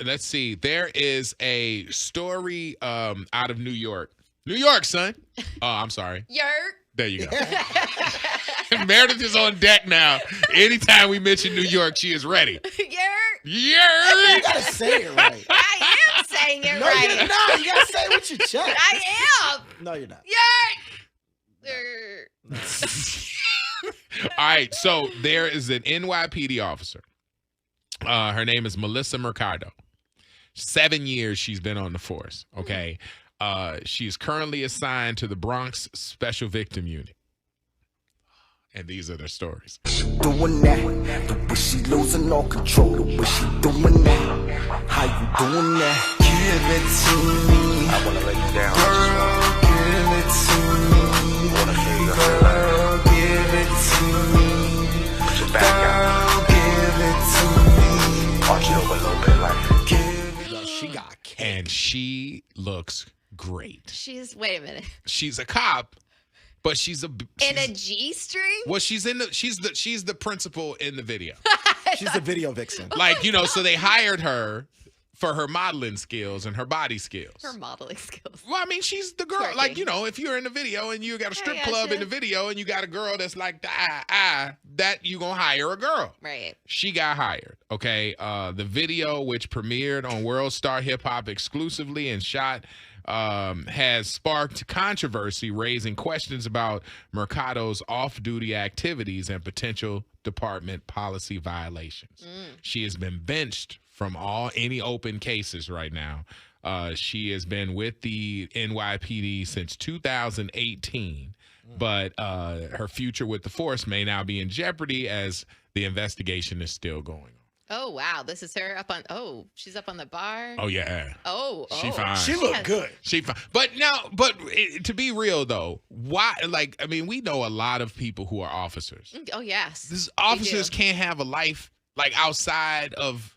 Let's see. There is a story out of New York. New York, son. Oh, I'm sorry. Yerk. There you go. Meredith is on deck now. Anytime we mention New York, she is ready. Yerk. Yerk. You gotta say it right. I am saying it No, right. you're not. You gotta say it with your chest. I am. No, you're not. Yerk. All right, so there is an NYPD officer. Her name is Melissa Mercado. 7 years she's been on the force, okay? She's currently assigned to the Bronx Special Victim Unit. And these are their stories. Doing that, the way she losing all control, the way she doing that, how you doing that? Give it to me, I wanna lay you down. Girl, give it to me. Girl, give it to me. Put your back out. Girl, give it to me. Arch it over a little bit, like. She got cake. And she looks great. Wait a minute. She's a cop, but she's In a G-string? well, she's the principal in the video. She's the video vixen. Like, so they hired her for her modeling skills and her body skills. Her modeling skills. Well, I mean, she's the girl. Twerking. Like, if you're in the video and you got a strip I club in gotcha. the video and you got a girl that's like that you gonna hire a girl. Right. She got hired. Okay. The video, which premiered on World Star Hip Hop exclusively and shot, has sparked controversy, raising questions about Mercado's off-duty activities and potential department policy violations. She has been benched from any open cases right now. She has been with the NYPD since 2018, but her future with the force may now be in jeopardy as the investigation is still going on. Oh, wow. This is her up on... Oh, she's up on the bar? Oh, yeah. Oh. She fine. She looked good. She fine. But to be real, though, why? Like, I mean, we know a lot of people who are officers. Oh, yes. These officers can't have a life, like, outside of,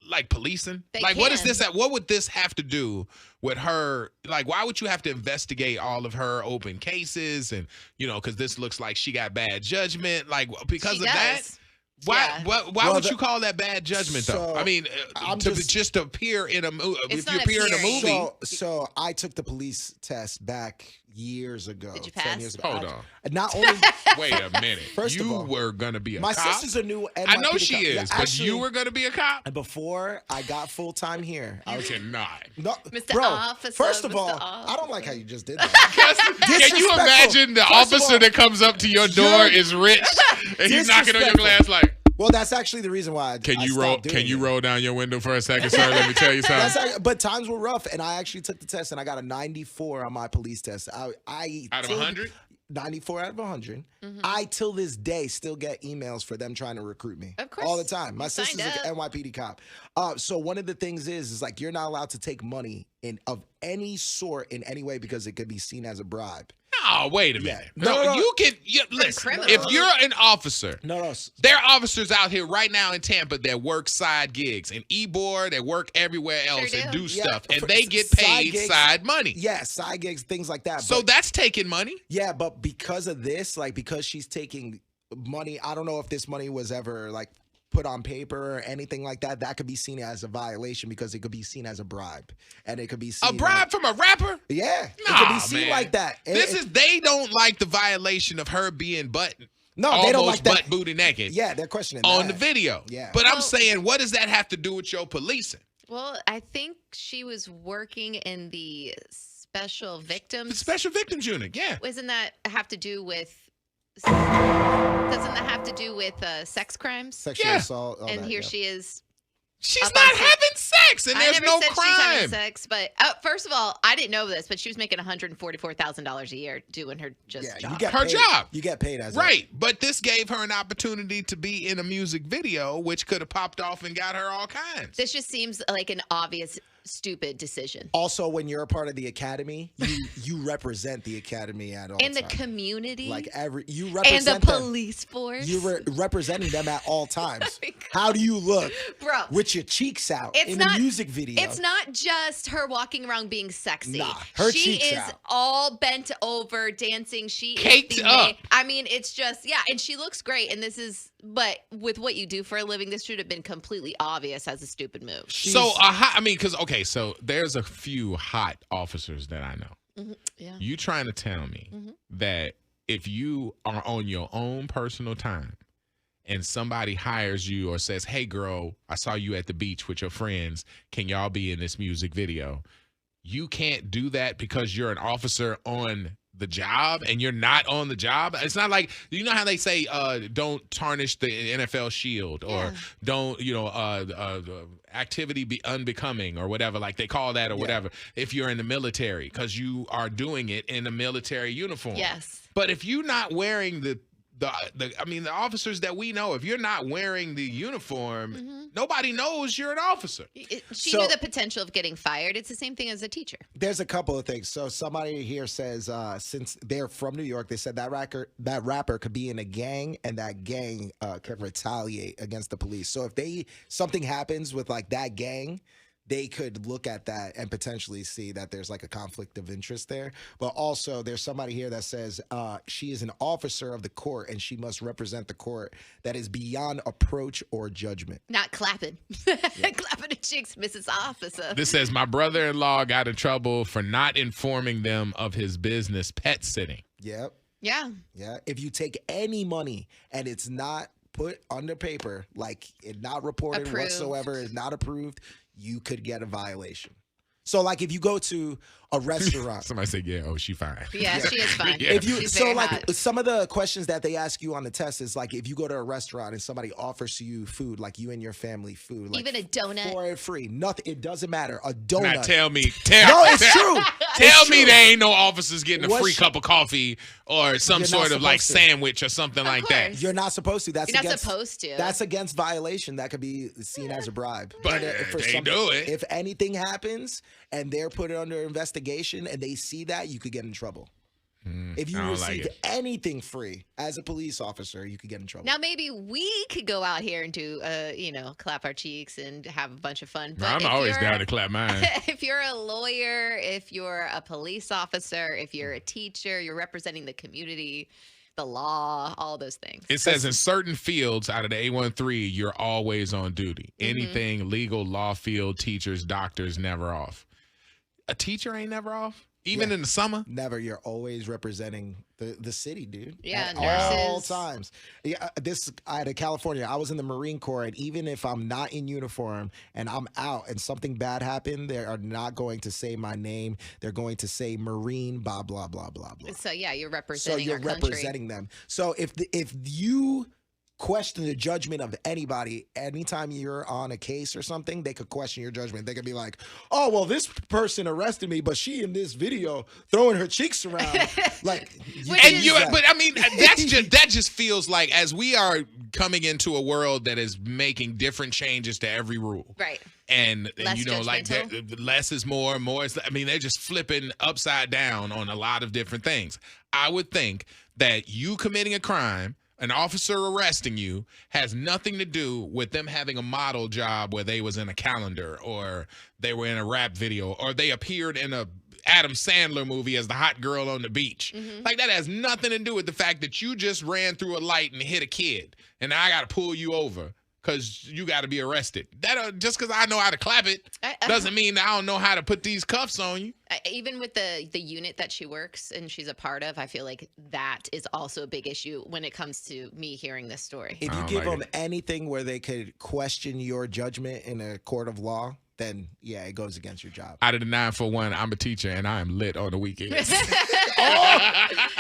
like, policing. They Like, what is can. this? What would this have to do with her? Like, why would you have to investigate all of her open cases? And, because this looks like she got bad judgment. Like, because She of that? does. Why? Yeah. Why would you call that bad judgment, though? So, I mean, just to appear in a movie. It's If you not appear in a appearing. movie, So I took the police test back years ago. Did you 10 pass? years ago. Hold on. Not only wait a minute. First of you all, were gonna be a my cop. sister's a new NYPD I know she cop. is, Yeah, but actually, you were gonna be a cop. And before I got full time here, I was Cannot. no, Mr. bro. Officer, First of Mr. all, I don't like how you just did that. Can you imagine the First of officer all, that comes up to your door is rich and he's knocking on your glass like, Well, that's actually the reason why. Can I you stopped doing it. roll down your window for a second, sir? Let me tell you something. But times were rough, and I actually took the test, and I got a 94 on my police test. Out of 100? 94 out of 100. I, till this day, still get emails for them trying to recruit me. Of course. All the time. My You sister's signed an NYPD cop. So one of the things is like you're not allowed to take money of any sort in any way because it could be seen as a bribe. Oh, wait a Yeah. minute. No. You can listen. criminal. If you're an officer, No. there are officers out here right now in Tampa that work side gigs and Ybor that work everywhere else Sure and do. do Yeah, stuff, and for- they get side paid gigs. side money. Yeah, side gigs, things like that. So But- that's taking money. yeah, but because of this, like because she's taking money, I don't know if this money was ever like put on paper or anything like that. That could be seen as a violation because it could be seen as a bribe, and it could be seen A bribe from a rapper? Yeah, it Nah, could be seen man. like that. They don't like the violation of her being no, almost they don't like that. butt booty naked Yeah, they're questioning on that. the video. Yeah. But I'm Well- saying, what does that have to do with your policing? Well, I think she was working in the special The victims. Special Victims Unit, yeah. Doesn't that have to do with sex crimes? Sexual Yeah. assault. all And that, here yeah. she is. She's Up not on having sex, and I there's never no said she's having crime. sex, but first of all, I didn't know this, but she was making $144,000 a year doing her Yeah, job. you get Her paid. job. You get paid as Right, but this gave her an opportunity to be in a music video, which could have popped off and got her all kinds. This just seems like an obvious stupid decision. Also, when you're a part of the academy, you represent the academy at all And the times. community. Like you and represent the them. police force. You're representing them at all times. my God. How do you look? Bro. With your cheeks out It's in not- a music video. It's not just her walking around being sexy. Nah, her she cheeks is out. all bent over dancing. She Caked is the up. I mean, it's just and she looks great. And this is, but with what you do for a living, this should have been completely obvious as a stupid move. So so there's a few hot officers that I know. Mhm. Yeah. You trying to tell me that if you are on your own personal time and somebody hires you or says, "Hey girl, I saw you at the beach with your friends. Can y'all be in this music video?" You can't do that because you're an officer on the job and you're not on the job. It's not like, you know how they say don't tarnish the NFL shield or don't, activity be unbecoming or whatever, like they call that or whatever, if you're in the military, because you are doing it in a military uniform. Yes. But if you're not wearing the officers that we know, if you're not wearing the uniform, nobody knows you're an officer. She knew the potential of getting fired. It's the same thing as a teacher. There's a couple of things. So somebody here says, since they're from New York, they said that rapper could be in a gang and that gang can retaliate against the police. So if something happens with like that gang, they could look at that and potentially see that there's like a conflict of interest there. But also there's somebody here that says she is an officer of the court and she must represent the court that is beyond approach or judgment. Not clapping. Clapping the cheeks, Mrs. Officer. This says, my brother-in-law got in trouble for not informing them of his business pet sitting. Yep. Yeah. Yeah. If you take any money and it's not put under paper, like it not reported Approved. whatsoever, it's not approved, you could get a violation. So like if you go to a restaurant. Somebody said, she fine. Yeah, she is fine. Yeah. If you She's so very like hot. some of the questions that they ask you on the test is like if you go to a restaurant and somebody offers you food, like you and your family food, like Even a donut. for free, nothing, it doesn't matter. A donut. Now tell me. No, it's true. Tell It's me true. there ain't no officers getting a What's- free cup of coffee or some You're sort not of like supposed to. sandwich or something like that. course. You're not supposed to. That's You're not against, supposed to. That's against violation. That could be seen as a bribe. But And, they do it. If anything happens and they're put under investigation and they see that, you could get in trouble. If you I don't like receive it. anything free as a police officer, you could get in trouble. Now maybe we could go out here and do, clap our cheeks and have a bunch of fun. But I'm if always you're- down to clap mine. If you're a lawyer, if you're a police officer, if you're a teacher, you're representing the community, the law, all those things. It says in certain fields out of the A13, you're always on duty. Anything legal, law field, teachers, doctors, never off. A teacher ain't never off? Even in the summer? Never. You're always representing the city, dude. Yeah, At all nurses. times. Yeah, out of California, I was in the Marine Corps, and even if I'm not in uniform and I'm out and something bad happened, they are not going to say my name. They're going to say Marine, blah, blah, blah, blah, blah. So yeah, you're So representing you're our country. representing them. So if you question the judgment of anybody, anytime you're on a case or something, they could question your judgment. They could be like, oh, well, this person arrested me, but she in this video throwing her cheeks around. Like, Which And is- you, but I mean, that just feels like as we are coming into a world that is making different changes to every rule. Right. And Less you know, like judgmental. that, less is more, more is. I mean, they're just flipping upside down on a lot of different things. I would think that you committing a crime, an officer arresting you, has nothing to do with them having a model job where they was in a calendar or they were in a rap video or they appeared in a Adam Sandler movie as the hot girl on the beach. Like that has nothing to do with the fact that you just ran through a light and hit a kid and now I got to pull you over because you got to be arrested. That just because I know how to clap it doesn't mean that I don't know how to put these cuffs on you. Even with the unit that she works and she's a part of, I feel like that is also a big issue when it comes to me hearing this story. if I you don't give like them anything where they could question your judgment in a court of law, then yeah, it goes against your job. Out of the 941, I'm a teacher and I am lit on the weekends.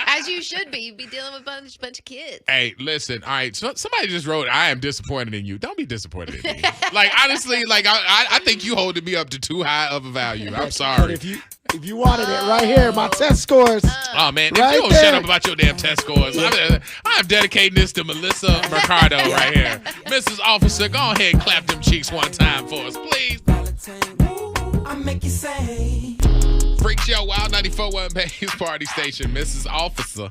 As you should be. You'd be dealing with a bunch of kids. Hey, listen. All right, so somebody just wrote, "I am disappointed in you." Don't be disappointed in me. Like honestly, like I think you holding me up to too high of a value. I'm But sorry. if you wanted it right here, my test scores. Oh man, Right if you don't there. shut up about your damn test scores, I'm dedicating this to Melissa Mercado right here. Mrs. Officer, go ahead and clap them cheeks one time for us, please. Valentine, woo. I make you say. Freak Show, Wild 94.1 Bay's party station. Mrs. Officer,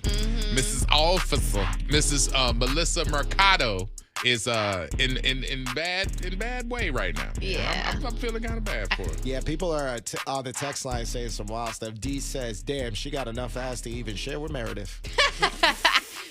Mrs. Melissa Mercado is in bad way right now. Yeah. I'm feeling kind of bad for her. Yeah, people are on the text line saying some wild stuff. D says, "Damn, she got enough ass to even share with Meredith."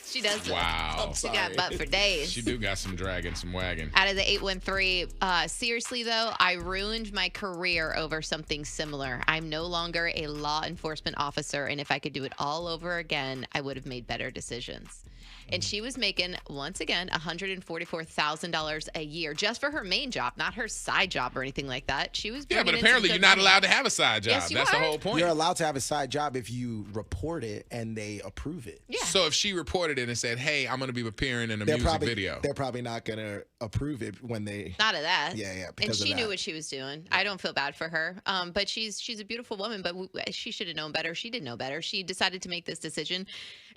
She does. Wow. She got butt for days. She do got some dragging, some wagging. Out of the 813, seriously though, I ruined my career over something similar. I'm no longer a law enforcement officer, and if I could do it all over again, I would have made better decisions. And she was making, once again, $144,000 a year just for her main job, not her side job or anything like that. She was Yeah, but bringing in some apparently good you're not money. allowed to have a side job. Yes, you That's are. the whole point. You're allowed to have a side job if you report it and they approve it. Yeah. So if she reported it and said, "Hey, I'm going to be appearing in a They're music probably video," they're probably not gonna approve it when they. Not of that. Yeah, And because of she knew that. what she was doing. I don't feel bad for her. But she's a beautiful woman, but she should have known better. She didn't know better. She decided to make this decision.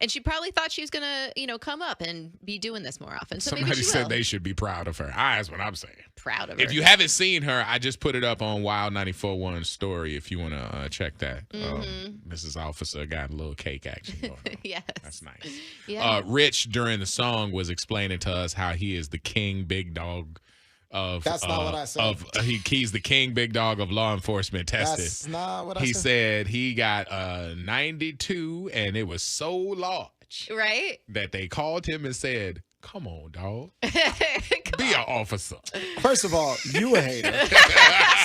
And she probably thought she was going to, come up and be doing this more often. So somebody maybe she said will. they should be proud of her. That's what I'm saying. Proud of her. If you haven't seen her, I just put it up on Wild 94.1 story if you want to check that. Mrs. Officer got a little cake action going on. Yes. That's nice. Yeah. Rich, during the song, was explaining to us how he is the king big dog of... That's not what I said. He's the king big dog of law enforcement tested. That's not what I He said. said he got a 92, and it was so large Right? that they called him and said, "Come on, dog. Come Be an officer." First of all, you a hater.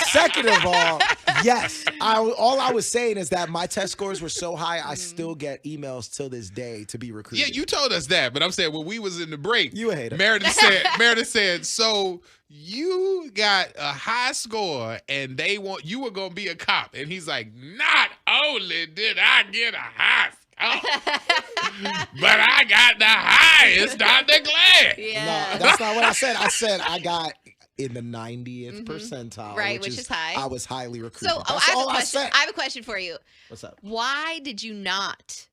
Second of all, yes. All I was saying is that my test scores were so high, I still get emails till this day to be recruited. Yeah, you told us that, but I'm saying when we was in the break, You a hater. Meredith said, so you got a high score and they want you were gonna be a cop. And he's like, not only did I get a high score, but I got the highest on the class. Yeah. No, that's not what I said. I said I got in the 90th percentile, Right, which is high. I was highly recruited. So, That's all I said. I have a question for you. What's up? Why did you not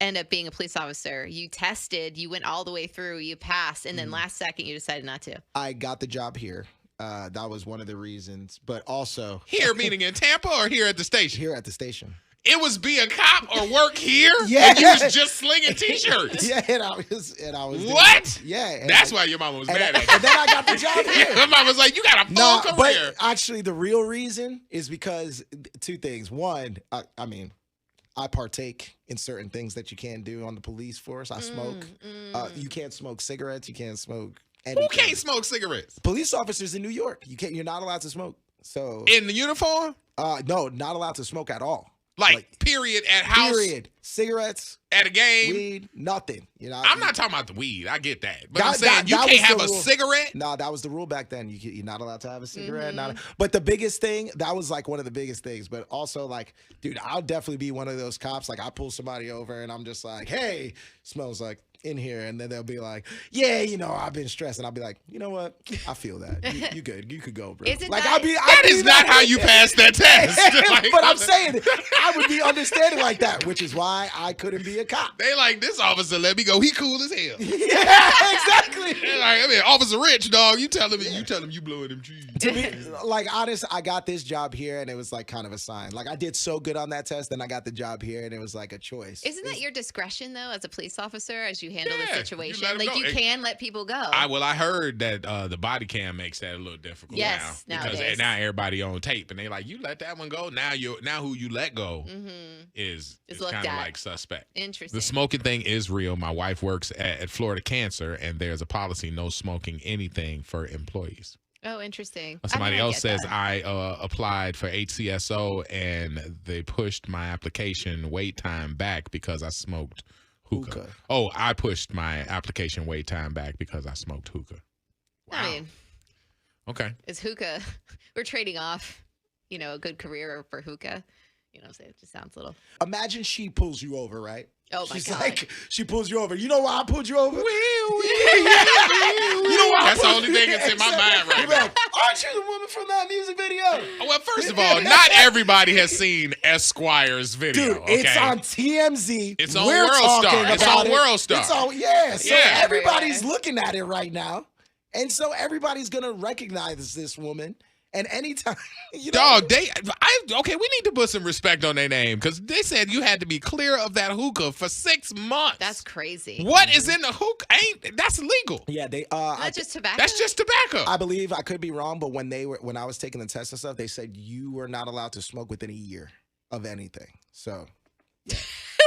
end up being a police officer? You tested, you went all the way through, you passed, and then last second you decided not to. I got the job here. That was one of the reasons, but also Here, meaning in Tampa or here at the station? here at the station. It was be a cop or work here? Yeah. And you was just slinging T-shirts. Yeah, and I was What? Yeah, and That's why your mama was mad at you. and then I got the job here. Your mama was like, you got a full No, career. but actually, the real reason is because two things. One, I mean, I partake in certain things that you can't do on the police force. I smoke. You can't smoke cigarettes. You can't smoke anything. Who can't smoke cigarettes? Police officers in New York. You're not allowed to smoke. So In the uniform? no, not allowed to smoke at all. Like period, at house, Period. Cigarettes, at a game? weed, nothing. You know. I'm not talking about the weed. I get that. But I'm That- saying that- you that can't was have the a rule. cigarette? No, that was the rule back then. You're not allowed to have a cigarette. But the biggest thing, that was like one of the biggest things. But also, like, dude, I'll definitely be one of those cops. Like, I pull somebody over and I'm just like, hey, smells like in here. And then they'll be like, yeah, I've been stressed. And I'll be like, you know what? I feel that. You good. You could go, bro. Isn't like, that- That is not how you pass that test. Like, But I'm saying I would be understanding like that, which is why I couldn't be a cop. they like, this officer let me go. He cool as hell. Yeah, exactly. They're like, I mean, Officer Rich, dog, you tell him you blowing them trees. To be, like, honest, I got this job here, and it was like kind of a sign. Like, I did so good on that test, then I got the job here, and it was like a choice. Isn't that your discretion, though, as a police officer, as you handle Yeah, the you situation? let 'em Like, go. you can let people go. I heard that the body cam makes that a little difficult Yes, now. Because nowadays. now everybody on tape, and they like, you let that one go. Now who you let go is looked kind of at. like suspect. Interesting. The smoking thing is real. My wife works at Florida Cancer, and there's a policy no smoking anything for employees. Oh, interesting. Somebody I mean, I else get says that. I applied for HCSO and they pushed my application wait time back because I smoked hookah. Oh, I pushed my application wait time back because I smoked hookah. Wow. I mean, Okay. is hookah, we're trading off, a good career for hookah. So it just sounds a little. Imagine she pulls you over, right? Oh, my She's God. like, she pulls you over. You know why I pulled you over? You know why I That's the pulled only you- thing that's in my mind right You'd be now. like, aren't you the woman from that music video? Well, first of all, not everybody has seen Esquire's video. Dude, it's okay? on TMZ. It's on We're World talking Star. It's about on it. World Star. It's on, yeah. So Yeah. everybody's Everywhere. looking at it right now. And so everybody's going to recognize this woman. And anytime, Dog, okay, we need to put some respect on their name because they said you had to be clear of that hookah for 6 months. That's crazy. What is in the hookah? That's illegal. Yeah, they. That's just tobacco. That's just tobacco. I believe I could be wrong, but when I was taking the test and stuff, they said you were not allowed to smoke within a year of anything. So, yeah.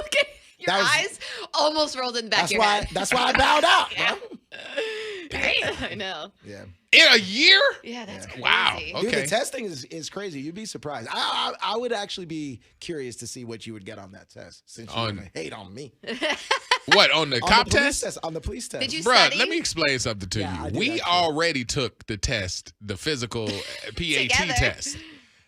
Okay, your eyes almost rolled in the back of your head. That's why I bowed out. Yeah. Damn. I know. Yeah. In a year? Yeah, that's crazy. Wow. Dude, Okay. the testing is crazy. You'd be surprised. I would actually be curious to see what you would get on that test since you're gonna hate on me. What, on the cop test? On the police test. Did you Bruh, study? let me explain something to Yeah, I you. did We actually. already took the test, the physical PAT Together. test.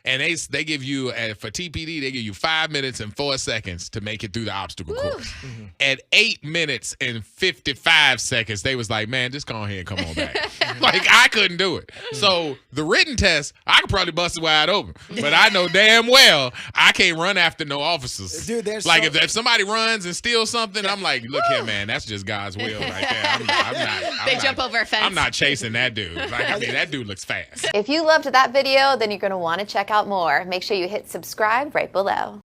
And they give you, for TPD, they give you 5 minutes and 4 seconds to make it through the obstacle course. Mm-hmm. At 8 minutes and 55 seconds, they was like, man, just go ahead and come on back. Like, I couldn't do it. So the written test, I could probably bust it wide open. But I know damn well I can't run after no officers. Dude, there's like, if somebody runs and steals something, I'm like, look here, man, that's just God's will right there. I'm not, Jump over a fence. I'm not chasing that dude. Like, I mean, that dude looks fast. If you loved that video, then you're going to want to check out more. Make sure you hit subscribe right below.